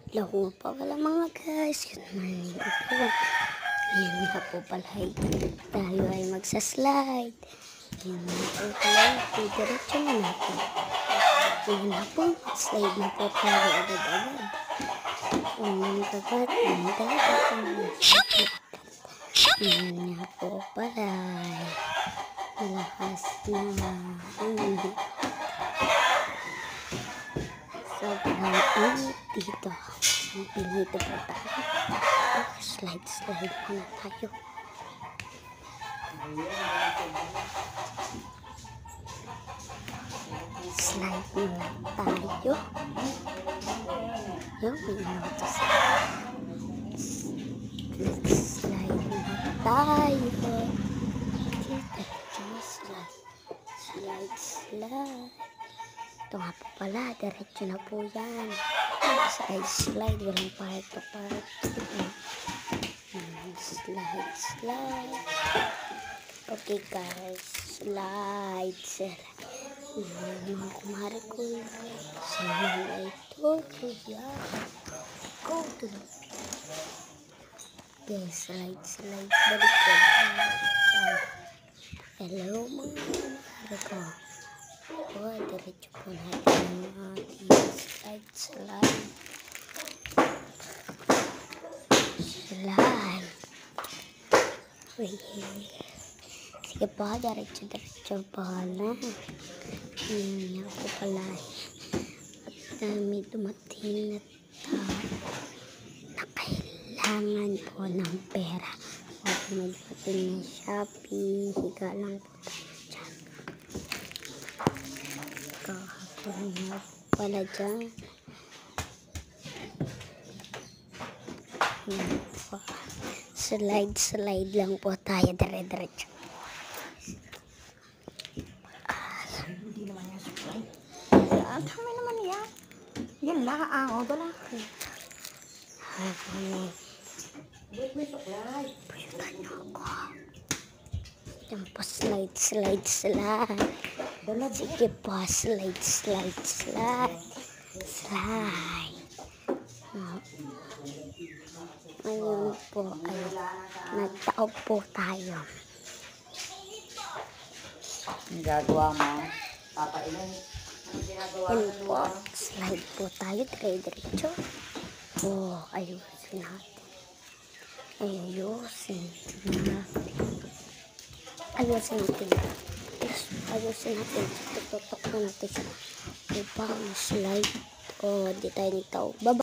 Hello nga pa wala mga guys. Good morning po. Ayan nga po pala tayo ay magsaslide. Ayan nga po pala. Diretso na natin. Ayan na po. Slide na po tayo agad-agad. Ayan kagat. Ayan nga po pala. Malakas na. Ayan. Sobrang init dito. Pinito po tayo. Slide muna tayo. Slide muna tayo. Yung minuto let's slide muna tayo. Slide. Ito nga po pala, diretso na po yan. Slide, walang part to part. Slide. Okay guys, slide. Mga kumari ko. Slide ito. Go to the okay, slide. Balik ko. Hello mga kumari ko. Diretso po natin ang ating slide. Sige po, diretso po na. Yan po pala. At may dumating na tao na kailangan po ng pera. At may dumating na Shopee. Higa lang po tayo dyan. Kahapon nga pala dyan. Yan po. Slide lang po tayo. Diretso. Hindi naman yan supply. Tama naman yan. Yan lang. O, dala. Wait, may supply. Pwede nyo ako. Yan po, slide. Sige po, slide. Ngayon po ay nagtao po tayo. Ang gagawa mo, papailan. Yan po, slide po tayo, diretso. Ayusin natin. Tutok na natin siya. Upang slide. Di tayo nagtao. Baba.